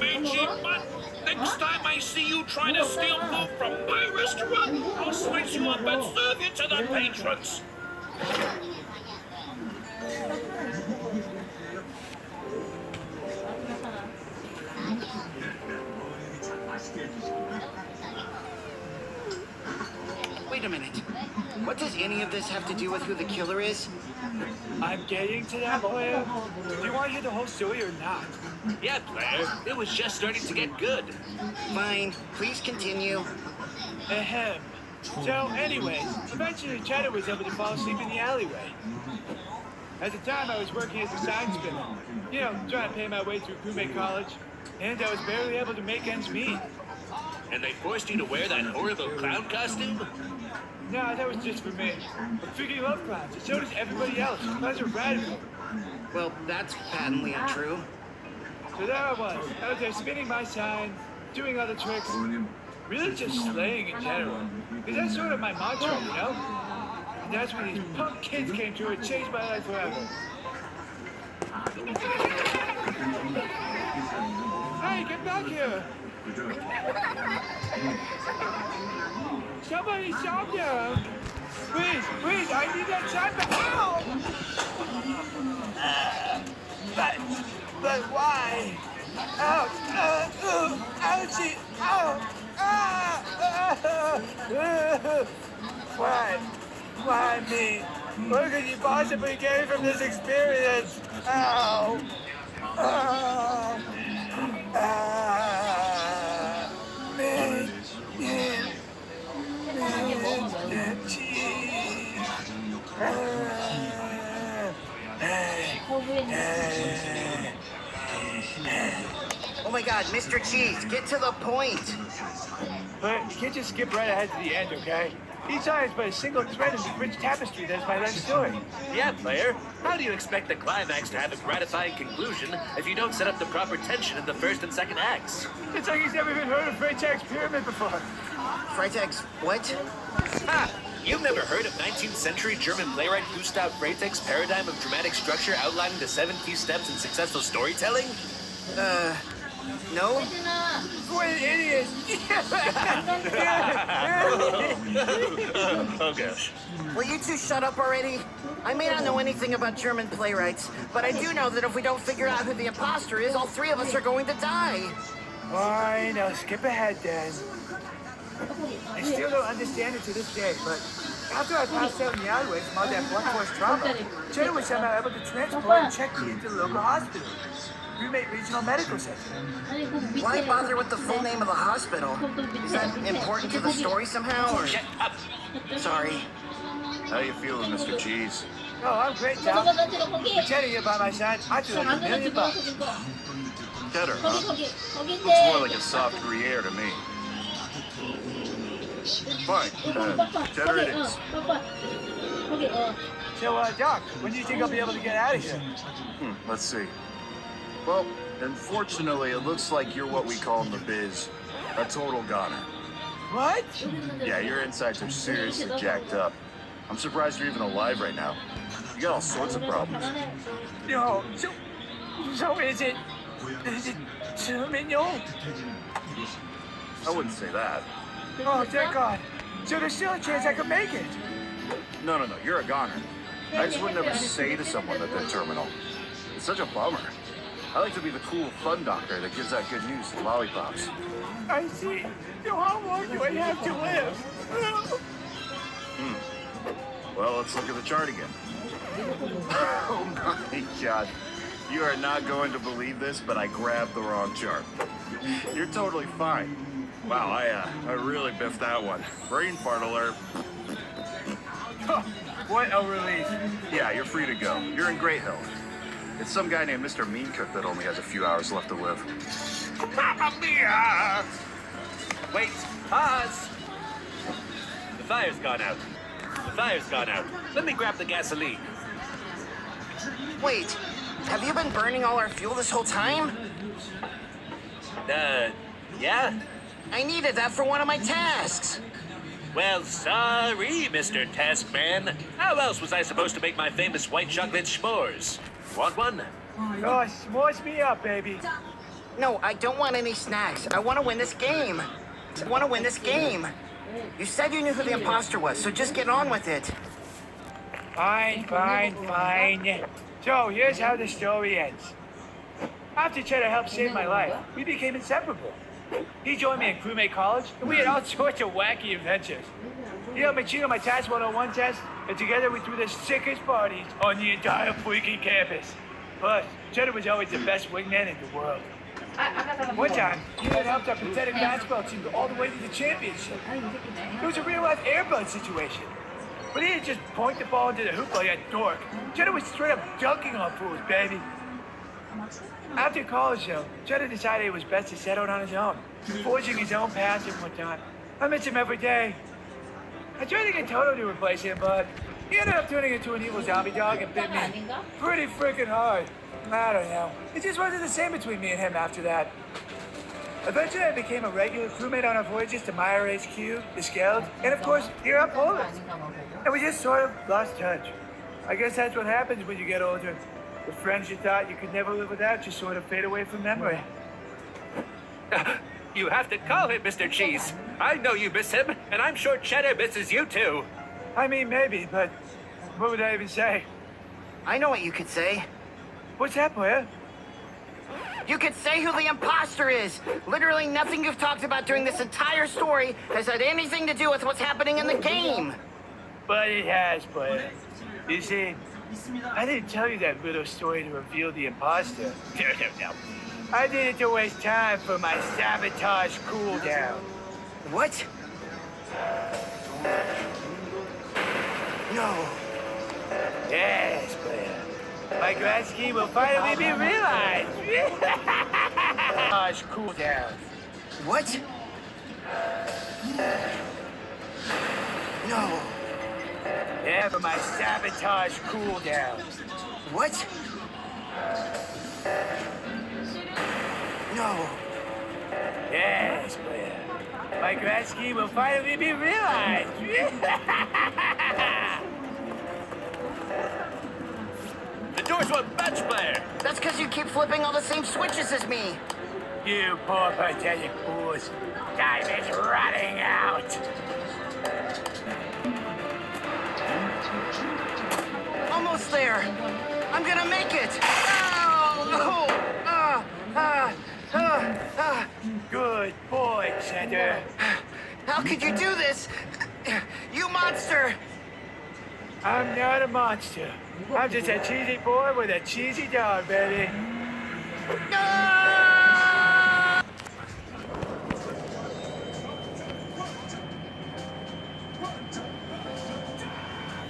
me, cheap mutt. Next time I see you trying to steal food from my restaurant, I'll slice you up and serve you to the patrons. Wait a minute. What does any of this have to do with who the killer is? I'm getting to that, player. Do you want to hear the whole story or not? Yeah, player. It was just starting to get good. Fine. Please continue. Ahem. So, anyways, eventually Cheddar was able to fall asleep in the alleyway. At the time, I was working as a sign spinner. You know, trying to pay my way through crewmate college. And I was barely able to make ends meet. And they forced you to wear that horrible clown costume? No, that was just for me. I freaking love clowns, and so does everybody else. Clowns are radical. Well, that's patently untrue. So there I was, out there spinning my sign, doing other tricks. Really just slaying in general. Because that's sort of my mantra, you know? And that's when these punk kids came through and changed my life forever. Hey, get back here! Somebody stop them! Please, please, I need that sign back! Ow! But why? Ow! Ouchie! Ow! Why? Why me? What could you possibly gain from this experience? Ow! Oh my god, Mr. Cheese, get to the point! But you can't just skip right ahead to the end, okay? Each eye is but a single thread in the rich tapestry that is my life story. Yeah, player. How do you expect the climax to have a gratifying conclusion if you don't set up the proper tension in the first and second acts? It's like he's never even heard of Freytag's pyramid before. Freytag's what? Ha! You've never heard of 19th century German playwright Gustav Freytag's paradigm of dramatic structure outlining the 7 key steps in successful storytelling? No? What an idiot! Oh gosh. Will you two shut up already? I may not know anything about German playwrights, but I do know that if we don't figure out who the imposter is, all three of us are going to die. Fine, I'll skip ahead then. I still don't understand it to this day, but after I passed out in the alleyway from all that blunt force trauma, Cheddar was somehow able to transport and check me into the local hospital. Crewmate Regional Medical Center. Why bother with the full name of the hospital? Is that important to the story somehow, or...? Shut up. Sorry. How you feeling, Mr. Cheese? Oh, I'm great, Tom. With Cheddar here by my side, I feel like $1 million. Cheddar, huh? Looks more like a soft Gruyere to me. Fine. Cheddar it is. So, Doc, when do you think I'll be able to get out of here? Let's see. Well, unfortunately, it looks like you're what we call in the biz a total goner. What? Yeah, your insides are seriously jacked up. I'm surprised you're even alive right now. You got all sorts of problems. No, so is it terminal? I wouldn't say that. Oh, thank God. So there's still a chance I could make it. No, you're a goner. I just would never say to someone that they're terminal. It's such a bummer. I like to be the cool, fun doctor that gives out good news and lollipops. I see. So how long do I have to live? Well, let's look at the chart again. Oh my God. You are not going to believe this, but I grabbed the wrong chart. You're totally fine. Wow, I really biffed that one. Brain fart alert. What a relief. Yeah, you're free to go. You're in great health. It's some guy named Mr. Mean Cook that only has a few hours left to live. Mamma mia! Wait, pause! The fire's gone out. The fire's gone out. Let me grab the gasoline. Wait, have you been burning all our fuel this whole time? Yeah? I needed that for one of my tasks. Well, sorry, Mr. Taskman. How else was I supposed to make my famous white chocolate s'mores? Want one? Oh, s'mores me up, baby. No, I don't want any snacks. I want to win this game. I want to win this game. You said you knew who the imposter was, so just get on with it. Fine. So here's how the story ends. After Cheddar helped save my life, we became inseparable. He joined me in crewmate college, and we had all sorts of wacky adventures. He helped me cheat on my Task 101 test, and together we threw the sickest parties on the entire freaking campus. Plus, Cheddar was always the best wingman in the world. One time, he had helped our pathetic basketball team go all the way to the championship. It was a real-life airbud situation. But he didn't just point the ball into the hoop like a dork. Cheddar was straight up dunking on fools, baby. After college, though, Cheddar decided it was best to set out on his own, forging his own path at one time. I miss him every day. I tried to get Toto to replace him, but he ended up turning into an evil zombie dog and bit me pretty freaking hard. I don't know. It just wasn't the same between me and him after that. Eventually, I became a regular crewmate on our voyages to Meyer HQ, the Skeld, and of course, here on Poland. And we just sort of lost touch. I guess that's what happens when you get older. The friends you thought you could never live without just sort of fade away from memory. You have to call him Mr. Cheese. I know you miss him, and I'm sure Cheddar misses you too. I mean, maybe, but what would I even say? I know what you could say. What's that, player? You could say who the imposter is. Literally nothing you've talked about during this entire story has had anything to do with what's happening in the game. But it has, player. You see, I didn't tell you that little story to reveal the imposter. No. I did it to waste time for my sabotage cooldown. What? No. Yes, player. My grand scheme will finally be realized. Sabotage cooldown. What? No. Yeah, for my sabotage cooldown. What? No. Yes, player. My grand scheme will finally be realized. The doors won't budge, Blair. That's because you keep flipping all the same switches as me. You poor pathetic fools. Time is running out. Almost there. I'm gonna make it. Oh, no. Good boy, Cheddar. How could you do this? You monster. I'm not a monster. I'm just a cheesy boy with a cheesy dog, baby.